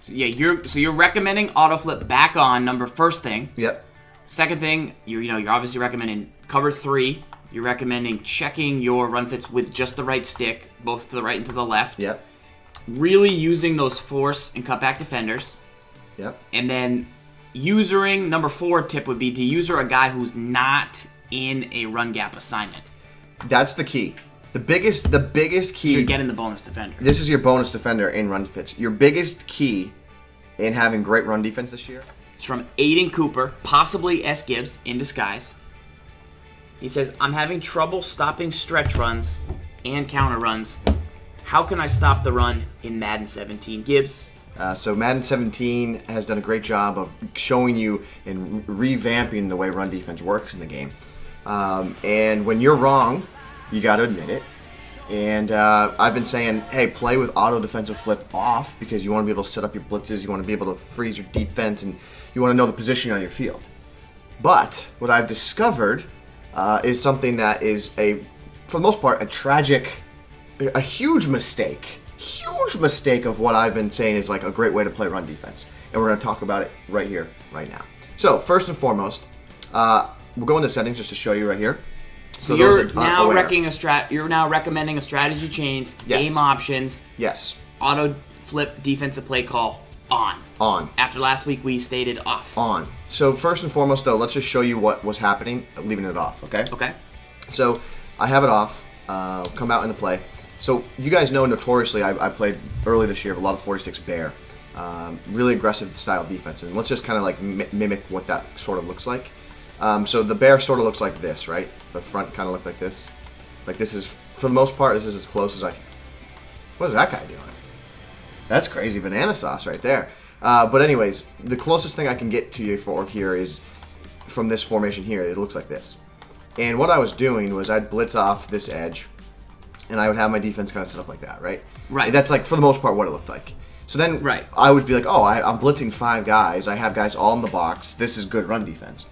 So you're recommending auto flip back on first thing. Yep. Second thing, you're obviously recommending cover 3. You're recommending checking your run fits with just the right stick, both to the right and to the left. Yep. Really using those force and cutback defenders. Yep. And then usering number 4 tip would be to user a guy who's not in a run gap assignment. That's the key. The biggest key. So you're getting the bonus defender. This is your bonus defender in run fits. Your biggest key in having great run defense this year. It's from Aiden Cooper, possibly S. Gibbs in disguise. He says, I'm having trouble stopping stretch runs and counter runs. How can I stop the run in Madden 17? Gibbs? So Madden 17 has done a great job of showing you and revamping the way run defense works in the game. And when you're wrong, you got to admit it. And I've been saying, hey, play with auto defensive flip off because you want to be able to set up your blitzes, you want to be able to freeze your defense, and you want to know the position on your field. But what I've discovered is something that is, for the most part, a huge mistake. Huge mistake of what I've been saying is like a great way to play run defense. And we're going to talk about it right here, right now. So first and foremost, we'll go into settings just to show you right here. So you're now recommending a strategy change, Yes. game options, Yes. auto flip defensive play call on. On. After last week, we stated off. On. So first and foremost, though, let's just show you what was happening, leaving it off, okay? Okay. So I have it off, come out into play. So you guys know notoriously I played early this year with a lot of 46 bear. Really aggressive style defense. And let's just kind of like mimic what that sort of looks like. So the bear sort of looks like this, right? The front kind of looked like this. Like this is, for the most part, this is as close as I can. What is that guy doing? That's crazy banana sauce right there. But anyways, the closest thing I can get to you for here is from this formation here. It looks like this. And what I was doing was I'd blitz off this edge, and I would have my defense kind of set up like that, right? Right. That's like, for the most part, what it looked like. So then Right. I would be like, oh, I'm blitzing 5 guys. I have guys all in the box. This is good run defense.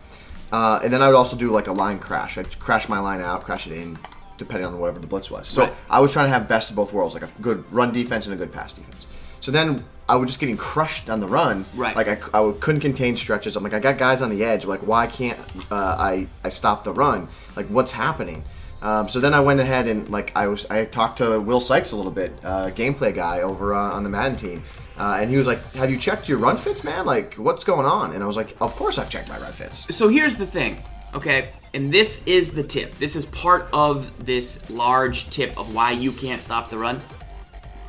And then I would also do like a line crash. I'd crash my line out, crash it in, depending on whatever the blitz was. So Right. I was trying to have best of both worlds, like a good run defense and a good pass defense. So then I was just getting crushed on the run. Right. Like I couldn't contain stretches. I'm like, I got guys on the edge. Like, why can't I stop the run? Like, what's happening? So then I went ahead and like I talked to Will Sykes a little bit, gameplay guy over on the Madden team, and he was like, "Have you checked your run fits, man? Like, what's going on?" And I was like, "Of course I've checked my run fits." So here's the thing, okay? And this is the tip. This is part of this large tip of why you can't stop the run.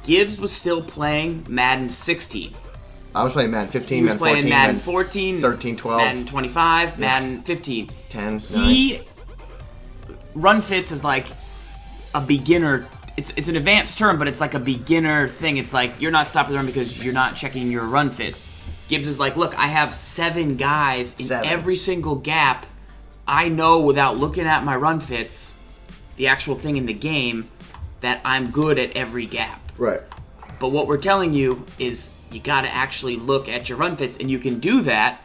Gibbs was still playing Madden 16. I was playing Madden 15, He was Madden playing 14, Madden 14, 13, 12, Madden 25, Madden 15. 10, 9. Run fits is like a beginner. It's an advanced term, but it's like a beginner thing. It's like you're not stopping the run because you're not checking your run fits. Gibbs is like, look, I have 7 guys in every single gap. I know without looking at my run fits, the actual thing in the game, that I'm good at every gap. Right. But what we're telling you is you got to actually look at your run fits, and you can do that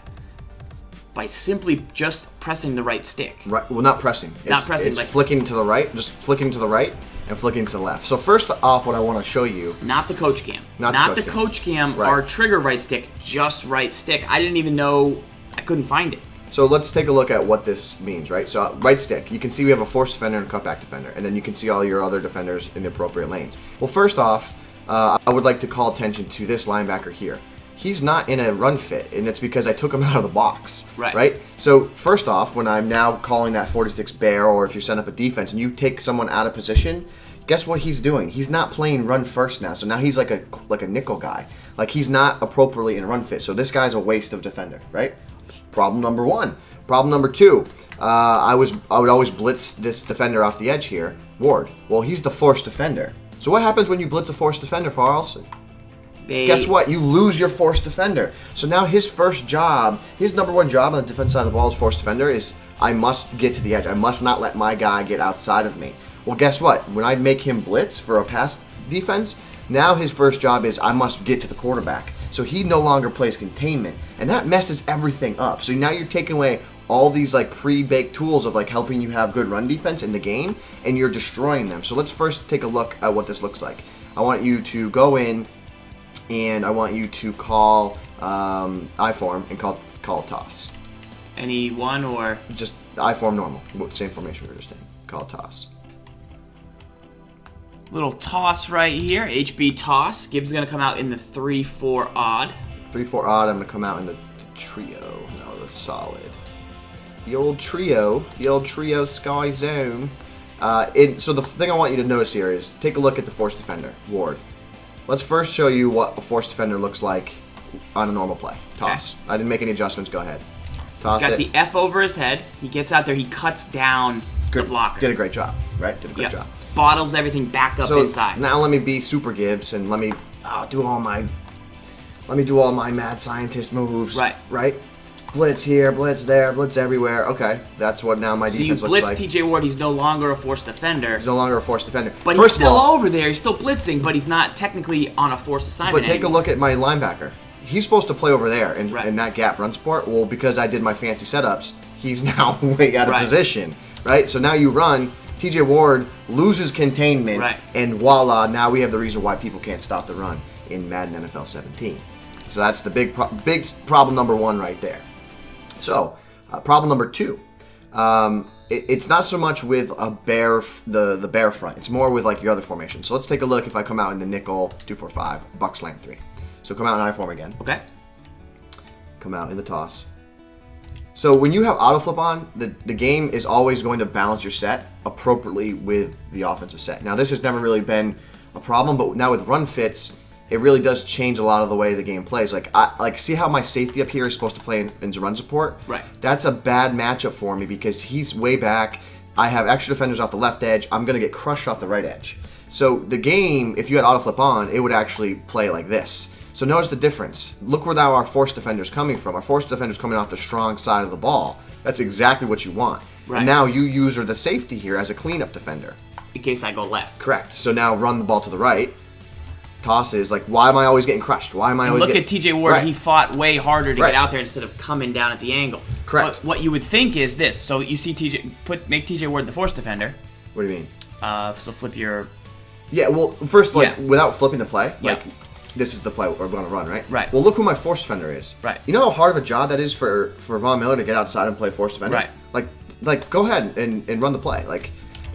by simply just pressing the right stick. Right. Well, not pressing. It's like flicking to the right, just flicking to the right and flicking to the left. So first off, what I want to show you. Not the coach cam. Not the coach cam Right. or trigger right stick, just right stick. I didn't even know, I couldn't find it. So let's take a look at what this means, right? So right stick, you can see we have a force defender and a cutback defender, and then you can see all your other defenders in the appropriate lanes. Well, first off, I would like to call attention to this linebacker here. He's not in a run fit, and it's because I took him out of the box. Right? So first off, when I'm now calling that 46 bear, or if you're setting up a defense and you take someone out of position, guess what he's doing? He's not playing run first now. So now he's like a nickel guy. Like he's not appropriately in run fit. So this guy's a waste of defender, right? Problem number 1. Problem number 2. I would always blitz this defender off the edge here, Ward. Well, he's the force defender. So what happens when you blitz a force defender, Carlson? Guess what? You lose your force defender. So now his first job, his number 1 job on the defense side of the ball as force defender is I must get to the edge. I must not let my guy get outside of me. Well, guess what? When I make him blitz for a pass defense, now his first job is I must get to the quarterback. So he no longer plays containment, and that messes everything up. So now you're taking away all these like pre-baked tools of like helping you have good run defense in the game, and you're destroying them. So let's first take a look at what this looks like. I want you to go in and I want you to call I-form and call toss. Any one or? Just I-form normal. Same formation we were just in. Call toss. Little toss right here. HB toss. Gibbs is going to come out in the 3-4 odd. 3-4 odd. I'm going to come out in the trio. No, the solid. The old trio Sky Zone. So the thing I want you to notice here is take a look at the force defender, Ward. Let's first show you what a force defender looks like on a normal play. Toss. Okay. I didn't make any adjustments. Go ahead. Toss He's got the F over his head. He gets out there. He cuts down the blocker. Did a great job, right? Did a great job. Bottles everything back up inside. Now let me be Super Gibbs and let me do all my mad scientist moves. Right. Blitz here, blitz there, blitz everywhere. Okay, that's what now my defense looks like. So you blitz TJ Ward. He's no longer a force defender. He's no longer a force defender. But he's still over there. He's still blitzing, but he's not technically on a force assignment. But take a look at my linebacker. He's supposed to play over there in that gap run support. Well, because I did my fancy setups, he's now way out of position. Right. So now you run. TJ Ward loses containment, and voila! Now we have the reason why people can't stop the run in Madden NFL 17. So that's the big problem number one right there. So problem number two, it's not so much with a bear the bear front. It's more with like your other formation. So let's take a look. If I come out in the nickel 2-4-5 buck slam 3, so come out in I form again. Okay. Come out in the toss. So when you have auto flip on, the game is always going to balance your set appropriately with the offensive set. Now this has never really been a problem, but now with run fits, it really does change a lot of the way the game plays. Like see how my safety up here is supposed to play into run support? Right. That's a bad matchup for me because he's way back. I have extra defenders off the left edge. I'm gonna get crushed off the right edge. So the game, if you had auto flip on, it would actually play like this. So notice the difference. Look where now our force defender's coming from. Our force defender's coming off the strong side of the ball. That's exactly what you want. Right. And now you use the safety here as a cleanup defender. In case I go left. Correct. So now run the ball to the right. Tosses, like, why am I always getting crushed? Why am I always Look at TJ Ward. He fought way harder to get out there instead of coming down at the angle. Correct. What you would think is this. So you see make TJ Ward the force defender. What do you mean? So flip your... Yeah, well, first, without flipping the play, this is the play we're going to run, right? Right. Well, look who my force defender is. Right. You know how hard of a job that is for Von Miller to get outside and play force defender? Right. Like go ahead and run the play.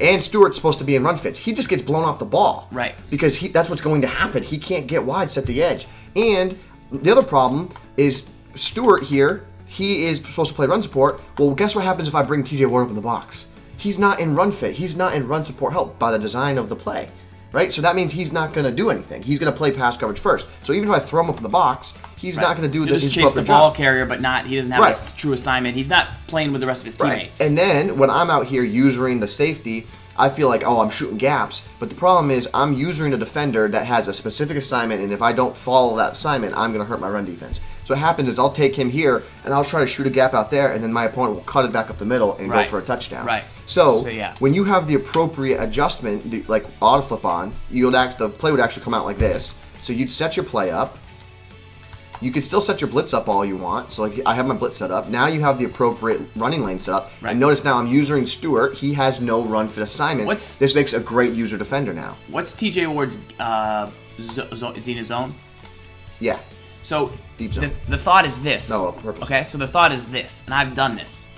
And Stewart's supposed to be in run fits. He just gets blown off the ball. Right. Because that's what's going to happen. He can't get wide, set the edge. And the other problem is Stewart here, he is supposed to play run support. Well, guess what happens if I bring TJ Ward up in the box? He's not in run fit. He's not in run support help by the design of the play. Right? So that means he's not going to do anything. He's going to play pass coverage first. So even if I throw him up in the box, he's not going to do his chase the ball carrier, but he doesn't have a true assignment. He's not playing with the rest of his teammates. And then when I'm out here using the safety, I feel like, I'm shooting gaps. But the problem is I'm using a defender that has a specific assignment, and if I don't follow that assignment, I'm going to hurt my run defense. So what happens is I'll take him here, and I'll try to shoot a gap out there, and then my opponent will cut it back up the middle and go for a touchdown. Right. So when you have the appropriate adjustment, like auto flip on, the play would actually come out like this. So you'd set your play up. You could still set your blitz up all you want. So I have my blitz set up. Now you have the appropriate running lane set up. Right. And notice now I'm using Stewart. He has no run fit assignment. This makes a great user defender now. What's TJ Ward's is he in his zone? Yeah. So deep zone. The thought is this. No, purpose. Okay, so the thought is this, and I've done this.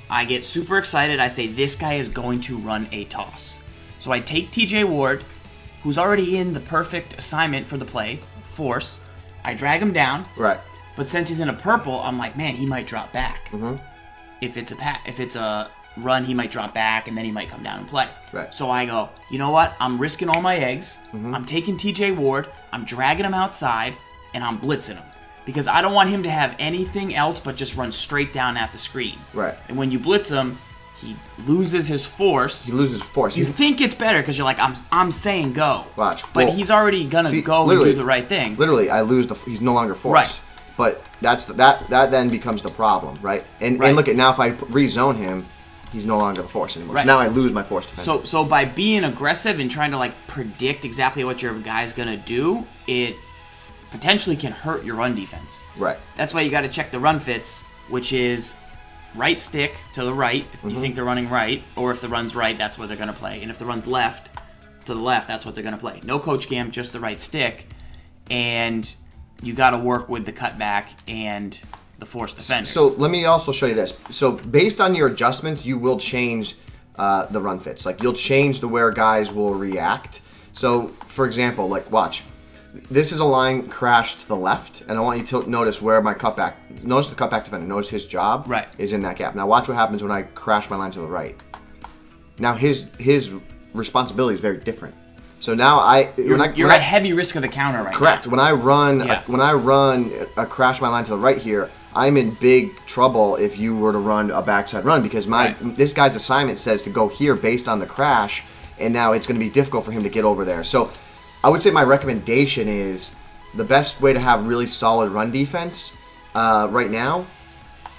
I get super excited. I say, this guy is going to run a toss. So I take TJ Ward, who's already in the perfect assignment for the play, force. I drag him down. Right. But since he's in a purple, I'm like, man, he might drop back. Mm-hmm. If it's a run, he might drop back, and then he might come down and play. Right. So I go, you know what? I'm risking all my eggs. Mm-hmm. I'm taking TJ Ward. I'm dragging him outside, and I'm blitzing him. Because I don't want him to have anything else but just run straight down at the screen. Right. And when you blitz him, he loses his force. You think it's better because you're like, I'm saying go. Watch. But he's already gonna go and do the right thing. Literally, I lose he's no longer force. Right. But that then becomes the problem, right? And look at now, if I rezone him, he's no longer the force anymore. Right. So now I lose my force defender. So by being aggressive and trying to predict exactly what your guy's gonna do, it potentially can hurt your run defense. Right. That's why you got to check the run fits, which is right stick to the right if you think they're running right, or if the run's right, that's what they're going to play. And if the run's left to the left, that's what they're going to play. No coach cam, just the right stick. and you got to work with the cutback and the force defenders. So let me also show you this. So based on your adjustments, you will change the run fits. Like you'll change the where guys will react. So for example, like watch. This is a line crash to the left, and I want you to notice where my cutback. Notice the cutback defender. Notice his job is in that gap. Now watch what happens when I crash my line to the right. Now his responsibility is very different. So now you're at heavy risk of the counter right correct. now. When I run a crash my line to the right here, I'm in big trouble if you were to run a backside run because this guy's assignment says to go here based on the crash, and now it's going to be difficult for him to get over there. So I would say my recommendation is the best way to have really solid run defense right now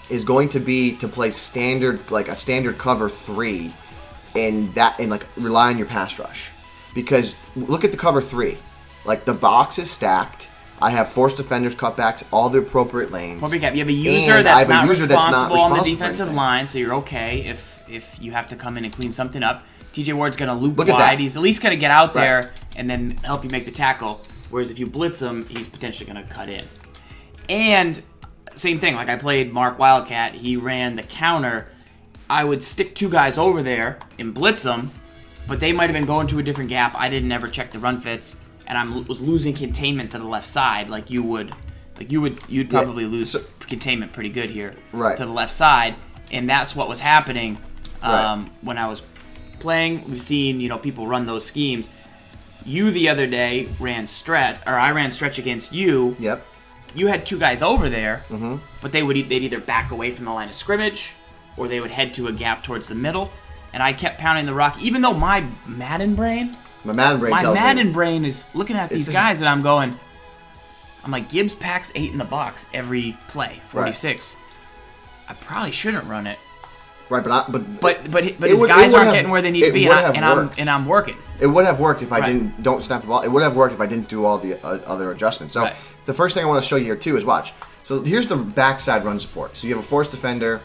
is going to be to play standard, like a standard cover 3, and like rely on your pass rush. Because look at the cover 3, like the box is stacked. I have force defenders, cutbacks, all the appropriate lanes. You have a user that's not responsible on the defensive line, so you're okay if you have to come in and clean something up. TJ Ward's going to loop wide. He's at least going to get out there and then help you make the tackle. Whereas if you blitz him, he's potentially going to cut in. And same thing, like I played Mark Wildcat. He ran the counter. I would stick 2 guys over there and blitz them, but they might have been going to a different gap. I didn't ever check the run fits, and I was losing containment to the left side like you would. You'd probably lose containment pretty good here to the left side, and that's what was happening when I was playing. We've seen people run those schemes. You the other day ran stretch, or I ran stretch against you. Yep. You had 2 guys over there, but they'd either back away from the line of scrimmage, or they would head to a gap towards the middle. And I kept pounding the rock, even though my Madden brain is looking at these guys, and I'm like, Gibbs packs 8 in the box every play, 46. I probably shouldn't run it. Right, but his guys aren't getting where they need to be, and I'm working. It would have worked if I don't snap the ball. It would have worked if I didn't do all the other adjustments. So the first thing I want to show you here too is watch. So here's the backside run support. So you have a force defender,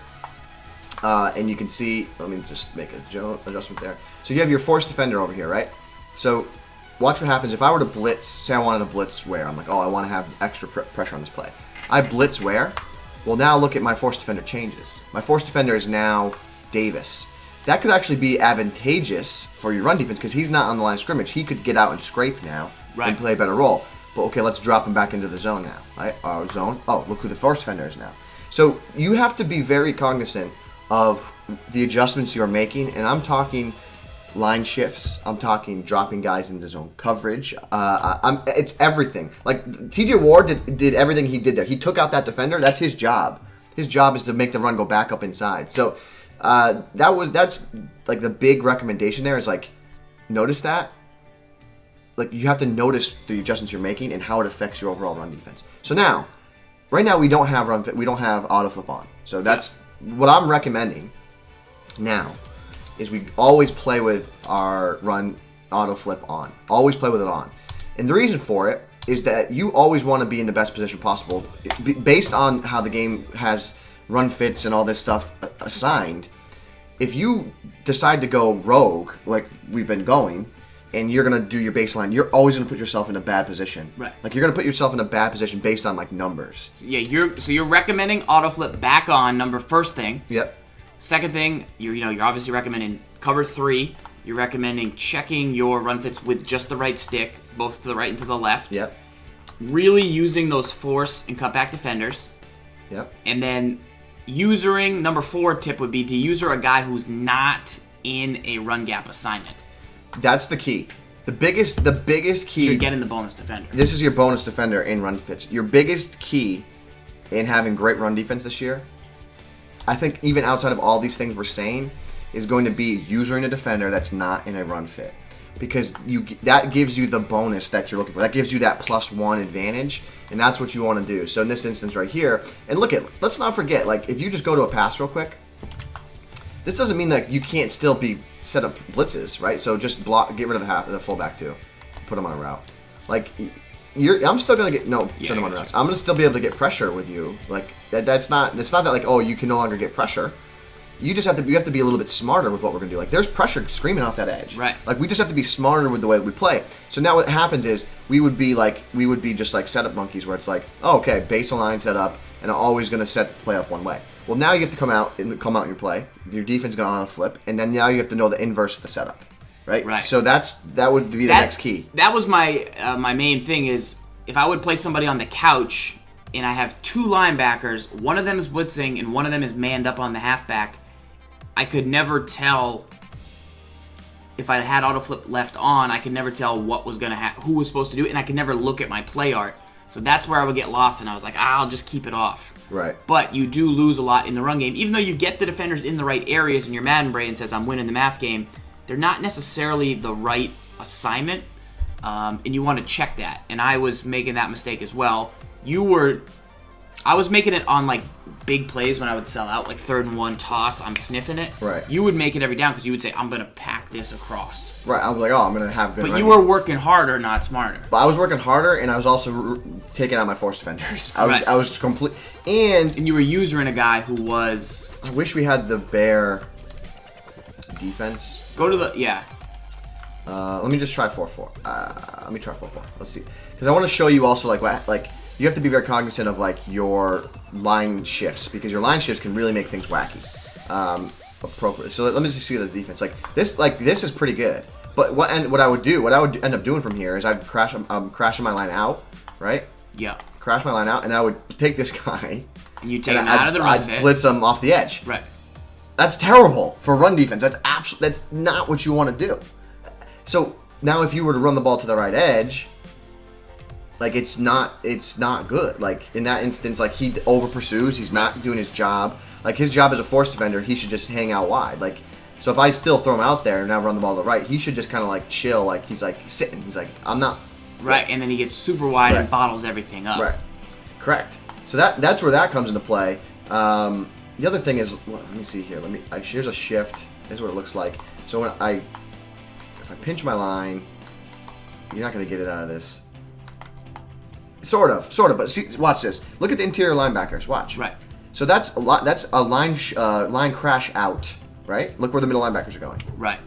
and you can see. Let me just make a adjustment there. So you have your force defender over here, right? So watch what happens if I were to blitz. Say I wanted to blitz where I'm like, oh, I want to have extra pressure on this play. I blitz where. Well, now look at my force defender changes. My force defender is now Davis. That could actually be advantageous for your run defense because he's not on the line of scrimmage. He could get out and scrape now and play a better role. But okay, let's drop him back into the zone now. Right? Zone. Oh, look who the force defender is now. So you have to be very cognizant of the adjustments you're making, and I'm talking line shifts. I'm talking dropping guys into zone coverage. It's everything. Like TJ Ward did everything he did there. He took out that defender. That's his job. His job is to make the run go back up inside. So that's like the big recommendation there is like notice that. Like you have to notice the adjustments you're making and how it affects your overall run defense. So now, right now we don't have auto flip on. So that's what I'm recommending now. Is we always play with our run auto flip on. Always play with it on. And the reason for it is that you always want to be in the best position possible based on how the game has run fits and all this stuff assigned. If you decide to go rogue, like we've been going, and you're going to do your baseline, you're always going to put yourself in a bad position. Right. Like you're going to put yourself in a bad position based on like numbers. Yeah, you're recommending auto flip back on first thing. Yep. Second thing, you're obviously recommending cover 3. You're recommending checking your run fits with just the right stick, both to the right and to the left. Yep. Really using those force and cutback defenders. Yep. And then usering number 4 tip would be to user a guy who's not in a run gap assignment. That's the key. The biggest key. So you're getting the bonus defender. This is your bonus defender in run fits. Your biggest key in having great run defense this year, I think even outside of all these things we're saying, is going to be using a defender that's not in a run fit. Because that gives you the bonus that you're looking for. That gives you that +1 advantage, and that's what you want to do. So in this instance right here, and let's not forget, like if you just go to a pass real quick, this doesn't mean that you can't still be set up blitzes, right? So just get rid of the fullback too, put him on a route. Like I'm still gonna send him on routes. I'm gonna still be able to get pressure with you. Like that's not that like, oh, you can no longer get pressure. we have to be a little bit smarter with what we're gonna do. Like there's pressure screaming off that edge. Right. Like we just have to be smarter with the way that we play. So now what happens is we would be just like setup monkeys where it's like, oh, okay, base align set up, and I'm always gonna set the play up one way. Well, now you have to come out in your play. Your defense is gonna on a flip, and then now you have to know the inverse of the setup. Right. Right. So that would be the next key. That was my my main thing is if I would play somebody on the couch and I have 2 linebackers, one of them is blitzing and one of them is manned up on the halfback, I could never tell if I had autoflip left on. I could never tell what was gonna who was supposed to do it, and I could never look at my play art. So that's where I would get lost, and I was like, I'll just keep it off. Right. But you do lose a lot in the run game, even though you get the defenders in the right areas, and your Madden brain says I'm winning the math game. They're not necessarily the right assignment, and you want to check that. And I was making that mistake as well. I was making it on like big plays when I would sell out, like 3rd and 1 toss. I'm sniffing it. Right. You would make it every down because you would say, I'm gonna pack this across. Right. I was like, oh, I'm gonna have good. But running. you were working harder, not smarter. But I was working harder, and I was also taking out my force defenders. Right. I was complete, and you were using a guy who was. I wish we had the bear defense. Go to the Let me just try 4-4. Let me try 4-4. Let's see, because I want to show you also like you have to be very cognizant of like your line shifts, because your line shifts can really make things wacky. Appropriate. So let me just see the defense. Like this is pretty good. But what I would end up doing from here is I'd crashing my line out, right? Yeah. Crash my line out, and I would take this guy. And you take him out of the run fit. I'd blitz him off the edge. Right. That's terrible for run defense. That's not what you want to do. So now if you were to run the ball to the right edge, like it's not good. Like in that instance, like he over pursues, he's not doing his job. Like his job as a force defender, he should just hang out wide. Like so if I still throw him out there and now run the ball to the right, he should just kind of like chill, like he's like sitting. He's like, I'm not. Right, and then he gets super wide and bottles everything up. Right. Correct. So that's where that comes into play. The other thing is, well, let me see here. Here's a shift. Here's what it looks like. So if I pinch my line, you're not going to get it out of this. Sort of. But see, watch this. Look at the interior linebackers. Watch. Right. So that's a lot. That's a line crash out. Right. Look where the middle linebackers are going. Right.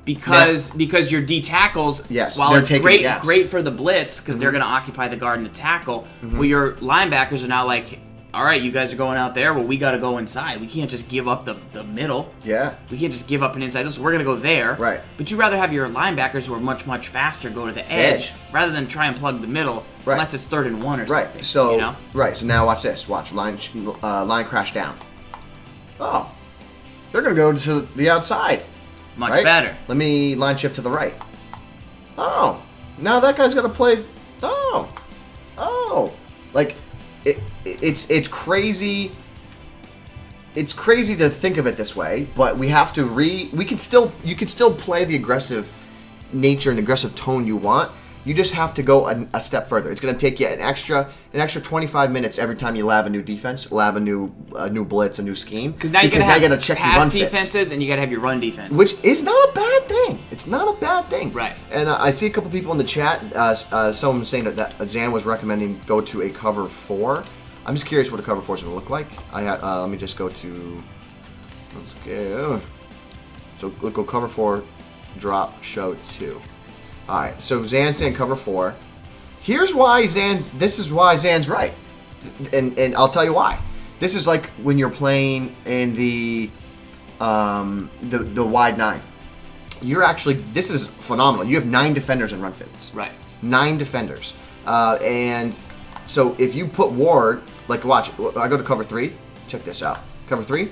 Because your D tackles, yes, while it's great for the blitz because they're going to occupy the guard and the tackle, well, your linebackers are now like, all right, you guys are going out there, well, we got to go inside. We can't just give up the middle. Yeah. We can't just give up an inside. So we're going to go there. Right. But you'd rather have your linebackers who are much, much faster go to the edge rather than try and plug the middle unless it's 3rd and 1 or something. Right. So, you know? Right. So now watch this. Watch. Line crash down. Oh. They're going to go to the outside. Much better. Let me line shift to the right. Oh. Now that guy's got to play. Oh. Like, it's crazy. It's crazy to think of it this way, but we have to you can still play the aggressive nature and aggressive tone you want. You just have to go a step further. It's going to take you an extra 25 minutes every time you lab a new defense, lab a new blitz, a new scheme. Because now you got to check your run defenses fits. And you got to have your run defenses. Which is not a bad thing. It's not a bad thing. Right. And I see a couple people in the chat, someone saying that Zan was recommending go to a cover 4. I'm just curious what a cover 4 is going to look like. Let me just go to, let's go. So we'll go cover 4, drop, show 2. All right, so Zan's saying cover 4. This is why Zan's right, and I'll tell you why. This is like when you're playing in the wide 9. This is phenomenal. You have 9 defenders in run fits. Right. 9 defenders, and so if you put Ward, like watch, I go to cover 3. Check this out. Cover 3.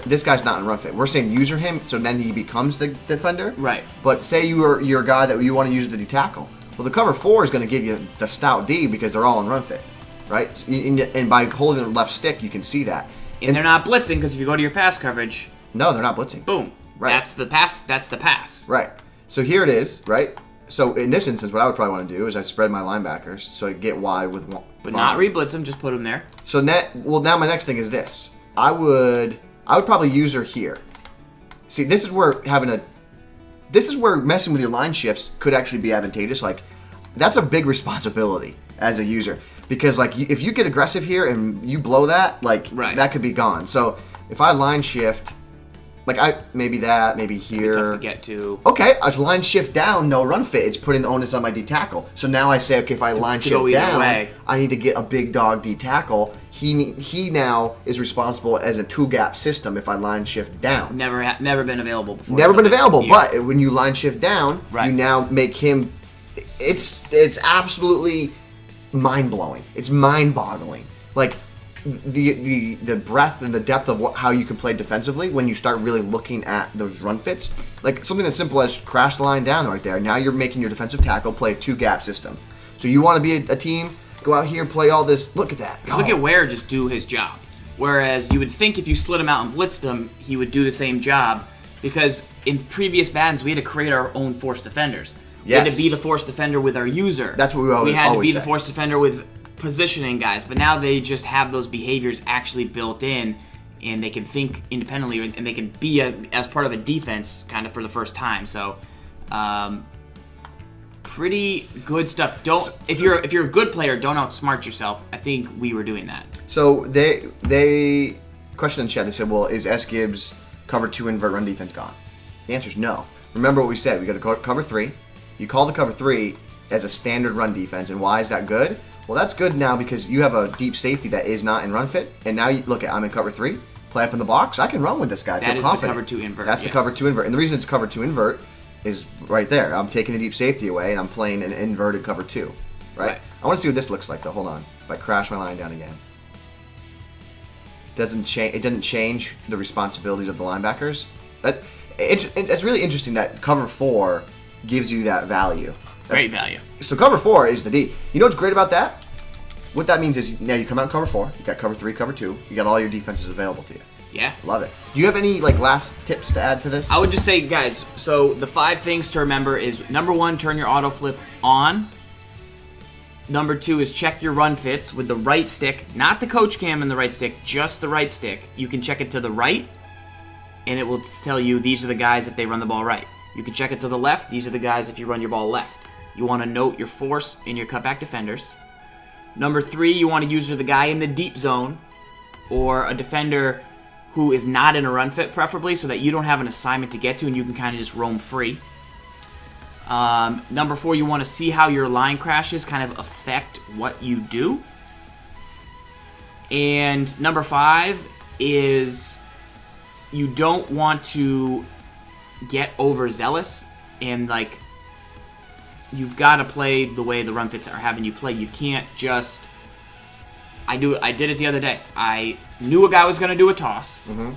This guy's not in run fit. We're saying user him, so then he becomes the defender. Right. But say you're a guy that you want to use the D tackle. Well, the cover 4 is going to give you the stout D because they're all in run fit, right? And by holding the left stick, you can see that. And they're not blitzing because if you go to your pass coverage, no, they're not blitzing. Boom. Right. That's the pass. That's the pass. Right. So here it is. Right. So in this instance, what I would probably want to do is I spread my linebackers so I get wide with one. But not re-blitz them. Just put them there. So now my next thing is this. I would probably use her here. See, this is where messing with your line shifts could actually be advantageous. Like, that's a big responsibility as a user because, like, if you get aggressive here and you blow that, like, that could be gone. So if I line shift Like maybe that, maybe here. Tough to get to. Okay, I line shift down, no run fit. It's putting the onus on my D tackle. So now I say, okay, if I line shift down, I need to get a big dog D tackle. He now is responsible as a 2-gap system if I line shift down. Never been available before. Never been available, but when you line shift down, you now make him. It's absolutely mind blowing. It's mind boggling. Like. The breadth and the depth of how you can play defensively when you start really looking at those run fits. Like something as simple as crash the line down right there. Now you're making your defensive tackle play a 2-gap system. So you want to be a team, go out here, play all this. Look at that. Look at Ware just do his job. Whereas you would think if you slid him out and blitzed him, he would do the same job. Because in previous Maddens, we had to create our own force defenders. We had to be the force defender with our user. That's what we always had to be the force defender with positioning guys, but now they just have those behaviors actually built in, and they can think independently, and they can be as part of a defense kind of for the first time. So, pretty good stuff. If you're a good player, don't outsmart yourself. I think we were doing that. So they question in chat. They said, "Well, is S Gibbs cover 2 invert run defense gone?" The answer is no. Remember what we said. We got to cover 3. You call the cover 3 as a standard run defense, and why is that good? Well, that's good now because you have a deep safety that is not in run fit, and now you look at I'm in cover 3, play up in the box. I can run with this guy. That is confident. The cover 2 invert. That's the cover 2 invert, and the reason it's cover 2 invert is right there. I'm taking the deep safety away, and I'm playing an inverted cover 2. Right? I want to see what this looks like though. Hold on. If I crash my line down again, it doesn't change the responsibilities of the linebackers. It's really interesting that cover 4 gives you that value. Great value. So cover 4 is the D. You know what's great about that? What that means is now you come out in cover 4, you got cover 3, cover 2, you got all your defenses available to you. Yeah. Love it. Do you have any last tips to add to this? I would just say, guys, so the 5 things to remember is, number 1, turn your auto flip on. Number 2 is check your run fits with the right stick, not the coach cam and the right stick, just the right stick. You can check it to the right, and it will tell you these are the guys if they run the ball right. You can check it to the left, these are the guys if you run your ball left. You want to note your force in your cutback defenders. Number 3, you want to use the guy in the deep zone or a defender who is not in a run fit, preferably, so that you don't have an assignment to get to and you can kind of just roam free. Number 4, you want to see how your line crashes kind of affect what you do. And number 5 is you don't want to get overzealous and you've got to play the way the run fits are having you play. You can't just. I did it the other day. I knew a guy was going to do a toss. Mm-hmm.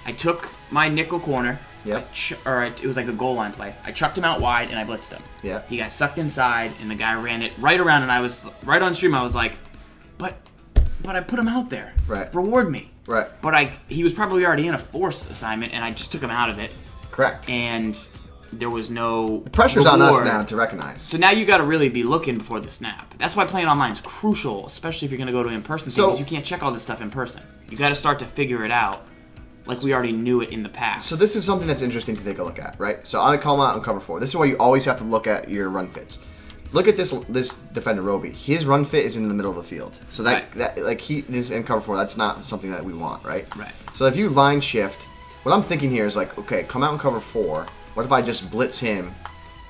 I took my nickel corner. Yeah. It was like a goal line play. I chucked him out wide and I blitzed him. Yeah. He got sucked inside and the guy ran it right around, and I was right on stream. I was like, but I put him out there. Right. Reward me. Right. But he was probably already in a force assignment, and I just took him out of it. Correct. And there was no pressure's reward. on us now to recognize. So now you got to really be looking before the snap. That's why playing online is crucial, especially if you're going to go to in-person because you can't check all this stuff in person. You got to start to figure it out like we already knew it in the past. So this is something that's interesting to take a look at, right? So I call him out on cover 4. This is why you always have to look at your run fits. Look at this defender Roby. His run fit is in the middle of the field. So he's in cover 4. That's not something that we want, right? Right. So if you line shift, what I'm thinking here is okay, come out in cover 4. What if I just blitz him?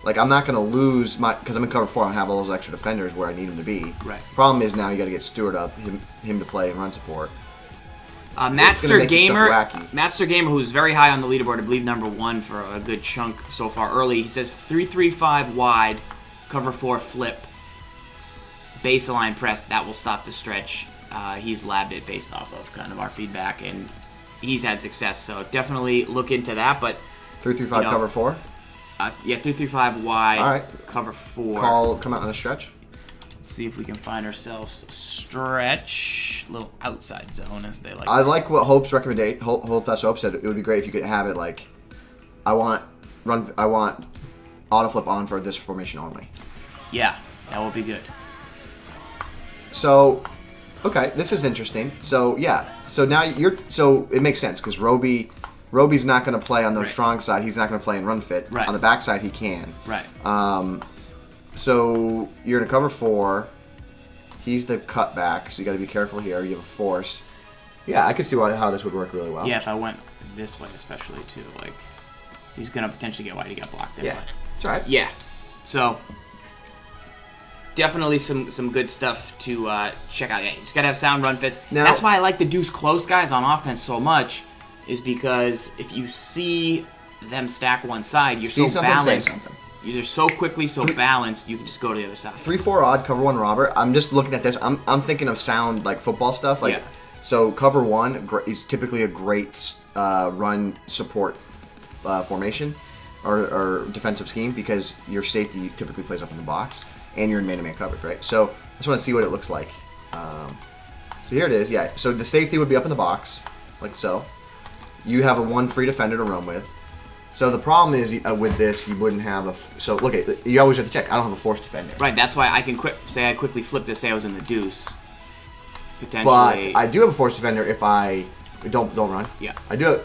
I'm not going to lose because I'm in cover 4. I have all those extra defenders where I need him to be. Right. Problem is now you got to get Stewart up, him to play and run support. Master Gamer, who's very high on the leaderboard, I believe number 1 for a good chunk so far early. He says 3-3-5 wide, cover 4 flip, baseline press. That will stop the stretch. He's labbed it based off of kind of our feedback, and he's had success. So definitely look into that. But 3-3-5 cover 4. 3-3-5 wide. All right. Cover 4. Come out on a stretch. Let's see if we can find ourselves a stretch, a little outside zone, as they like. I like what Hope's recommendation. Hope said it would be great if you could have it I want auto flip on for this formation only. Yeah, that would be good. So, okay, this is interesting. So yeah, so now it makes sense because Roby's not going to play on the strong side. He's not going to play in run fit. Right. On the back side, he can. Right. So you're in a cover 4. He's the cutback, so you got to be careful here. You have a force. Yeah, I could see how this would work really well. Yeah, if I went this way especially too. Like, he's gonna potentially get wide. He got blocked there. Yeah, But it's all right. yeah. So definitely some good stuff to check out. Yeah, you just gotta have sound run fits. Now, that's why I like the deuce close guys on offense so much, is because if you see them stack one side, you're See so something, say balanced. something. You're so quickly so balanced, you can just go to the other side. 3-4 odd, cover one robber. I'm just looking at this. I'm thinking of sound like football stuff. Like, Yeah. so cover one is typically a great run support formation or defensive scheme because your safety typically plays up in the box and you're in man-to-man coverage, right? So I just want to see what it looks like. So here it is. Yeah. So the safety would be up in the box, like so. You have a one free defender to run with. So the problem is with this, you wouldn't have a. So look at you always have to check. I don't have a forced defender. Right, that's why I can I quickly flipped this. Say I was in the deuce. Potentially. But I do have a forced defender if I don't run. Yeah. I do.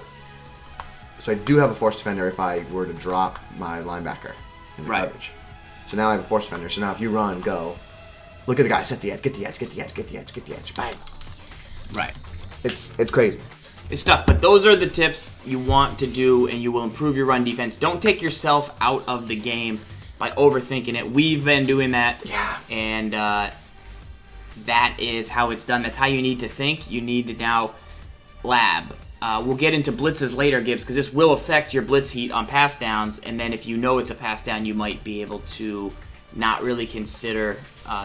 So I do have a forced defender if I were to drop my linebacker in the Right. coverage. So now I have a forced defender. So now if you run, go. Look at the guy. Set the edge. Get the edge. Get the edge. Get the edge. Get the edge. Bang. Right. It's crazy. It's tough, but those are the tips you want to do, and you will improve your run defense. Don't take yourself out of the game by overthinking it. We've been doing that, Yeah. and that is how it's done. That's how you need to think. You need to now lab. We'll get into blitzes later, Gibbs, because this will affect your blitz heat on pass downs, and then if you know it's a pass down, you might be able to not really consider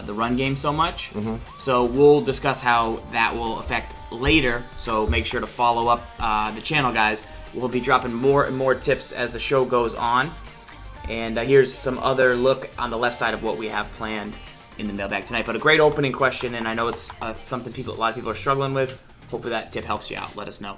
the run game so much. So we'll discuss how that will affect later, so make sure to follow up the channel, guys. We'll be dropping more and more tips as the show goes on. And here's some other look on the left side of what we have planned in the mailbag tonight. But a great opening question, and I know it's something a lot of people are struggling with. Hopefully that tip helps you out. Let us know.